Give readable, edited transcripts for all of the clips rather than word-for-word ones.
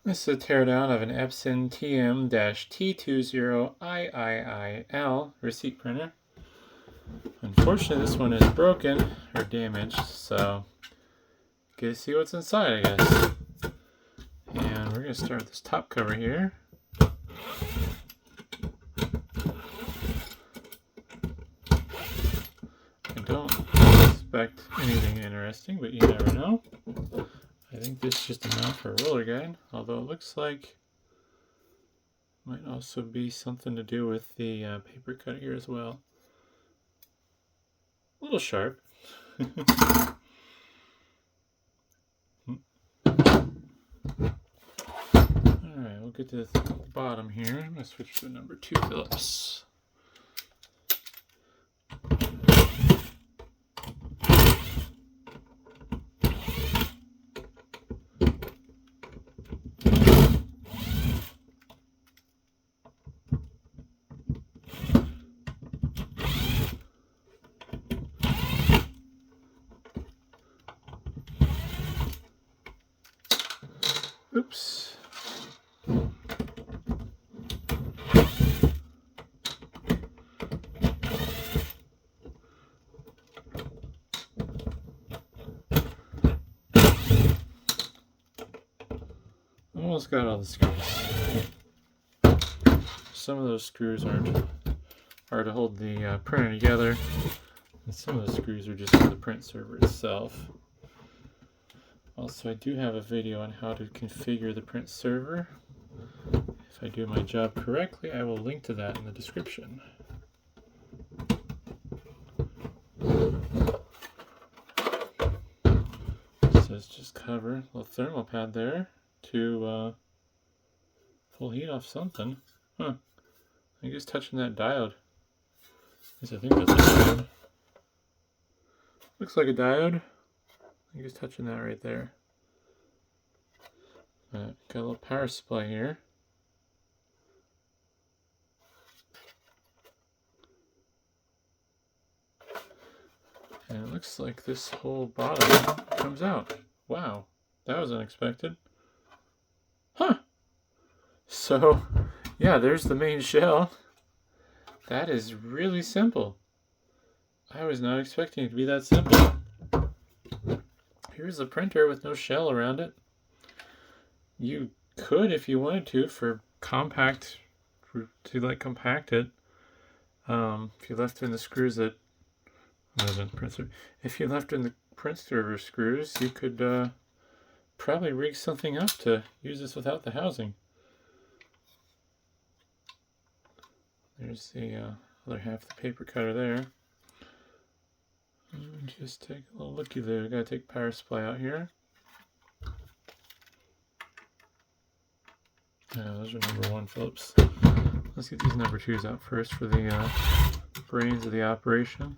This is a teardown of an Epson TM-T20IIIL receipt printer. Unfortunately, this one is broken or damaged, so get to see what's inside, I guess. And we're going to start with this top cover here. I don't expect anything interesting, but you never know. I think this is just a mount for a roller guide, although it looks like it might also be something to do with the paper cutter here as well. A little sharp. Alright, we'll get to the bottom here. I'm going to switch to number 2 Phillips. Oops. Almost got all the screws. Some of those screws are to hold the printer together, and some of the screws are just for the print server itself. Also, I do have a video on how to configure the print server. If I do my job correctly, I will link to that in the description. So it's just cover, a little thermal pad there to pull heat off something. Huh. I think just touching that diode. At least I think that's a diode. Looks like a diode. I'm just touching that right there. Got a little power supply here. And it looks like this whole bottom comes out. Wow, that was unexpected. Huh! So, yeah, there's the main shell. That is really simple. I was not expecting it to be that simple. Here's a printer with no shell around it. You could, if you wanted to, to compact it. If you left in the screws if you left in the print server screws, you could probably rig something up to use this without the housing. There's the other half of the paper cutter there. Just take a little looky there. Gotta take power supply out here. Those are number 1 Phillips. Let's get these number 2s out first for the brains of the operation.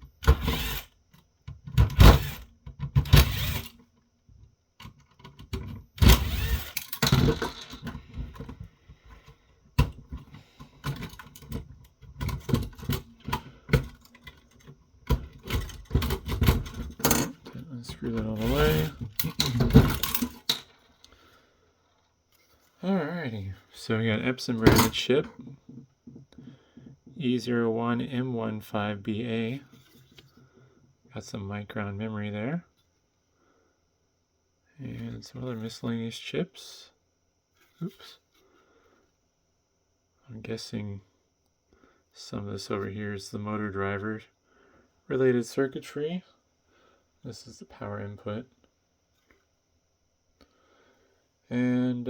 Screw that all the way. Alrighty, so we got Epson branded chip E01M15BA. Got some Micron memory there. And some other miscellaneous chips. Oops. I'm guessing some of this over here is the motor driver related circuitry. This is the power input. And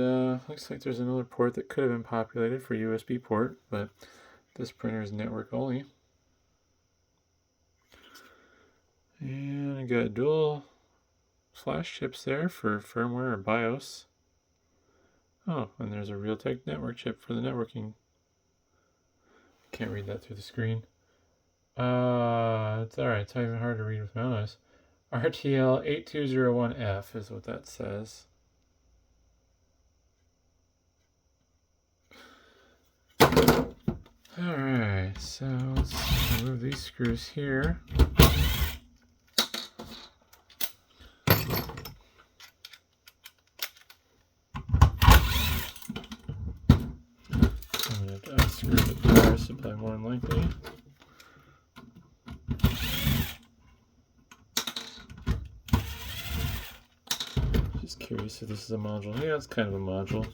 looks like there's another port that could have been populated for USB port, but this printer is network only. And I got dual flash chips there for firmware or BIOS. Oh, and there's a Realtek network chip for the networking. Can't read that through the screen. It's alright, it's not even hard to read with my own eyes. RTL8201F is what that says. Alright, so let's remove these screws here. screw the power supply more than likely. Just curious if this is a module. Yeah, it's kind of a module.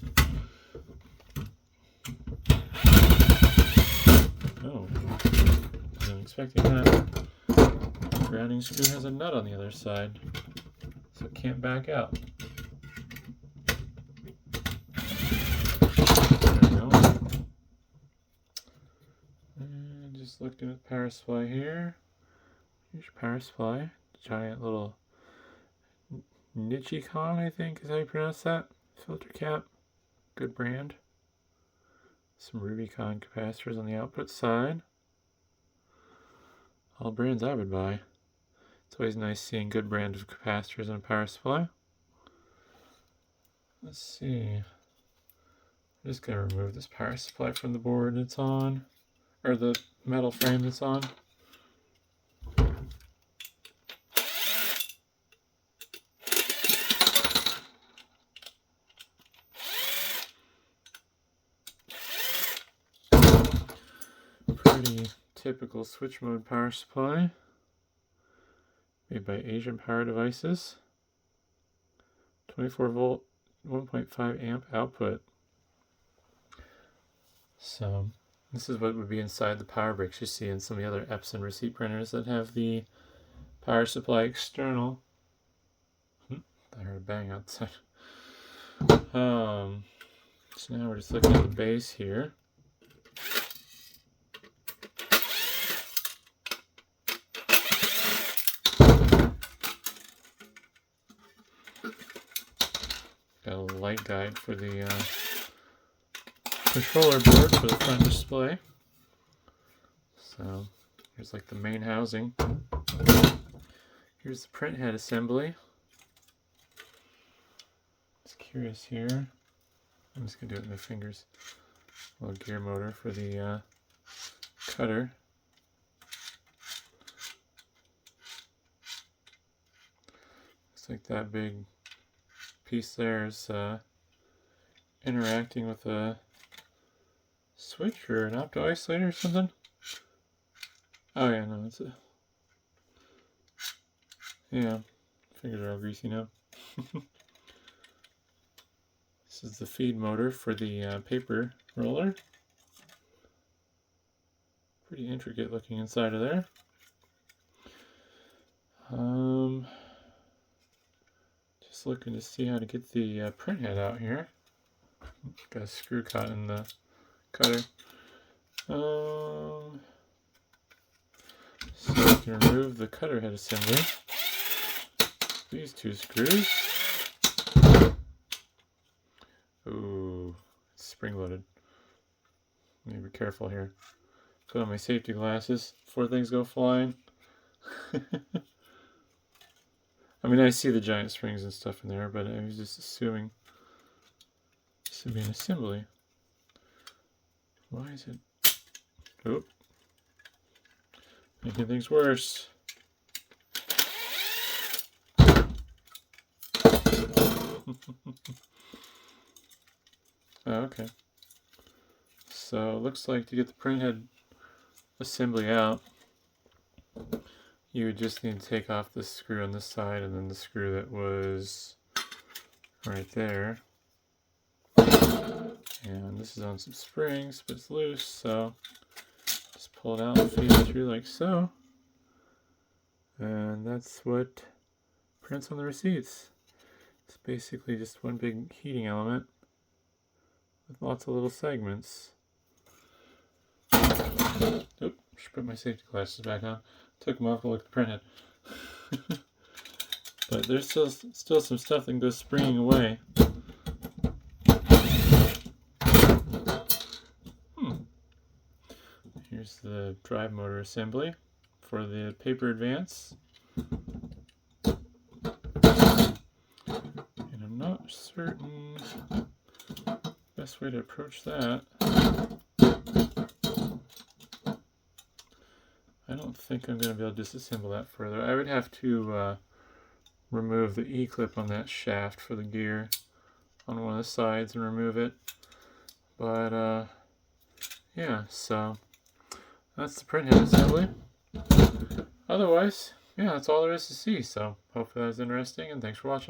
Oh, wasn't expecting that. The grounding screw has a nut on the other side, so it can't back out. There we go. And just looking at the power supply here. Here's your power supply. Giant little Nichicon, I think is how you pronounce that. Filter cap. Good brand. Some Rubicon capacitors on the output side. All brands I would buy. It's always nice seeing good brands of capacitors in a power supply. Let's see. I'm just going to remove this power supply from the board it's on, or the metal frame it's on. Pretty typical switch mode power supply. Made by Asian Power Devices. 24 volt, 1.5 amp output. So this is what would be inside the power bricks you see in some of the other Epson receipt printers that have the power supply external. I heard a bang outside. So now we're just looking at the base here. Got a light guide for the controller board for the front display. So here's like the main housing. Here's the print head assembly. Just curious here. I'm just gonna do it with my fingers. A little gear motor for the cutter. Looks like that big piece there is interacting with a switch or an opto isolator or something. Oh yeah, no, it's a... Yeah, fingers are all greasy now. This is the feed motor for the paper roller. Pretty intricate looking inside of there. Just looking to see how to get the print head out here. Got a screw caught in the cutter. So we can remove the cutter head assembly. These two screws. Ooh, it's spring loaded. Need to be careful here. Put on my safety glasses before things go flying. I mean, I see the giant springs and stuff in there, but I was just assuming this would be an assembly. Why is it? Oh, making things worse. Oh, okay. So it looks like to get the print head assembly out, you would just need to take off this screw on this side and then the screw that was right there. And this is on some springs, but it's loose, so just pull it out and feed it through like so. And that's what prints on the receipts. It's basically just one big heating element with lots of little segments. Oop, should put my safety glasses back on. Took them off to look at the print head. But there's still some stuff that can go springing away. Here's the drive motor assembly for the paper advance. And I'm not certain best way to approach that. I don't think I'm going to be able to disassemble that further. I would have to remove the E-clip on that shaft for the gear on one of the sides and remove it. But yeah, so that's the print head assembly. Otherwise, yeah, that's all there is to see. So hopefully that was interesting, and thanks for watching.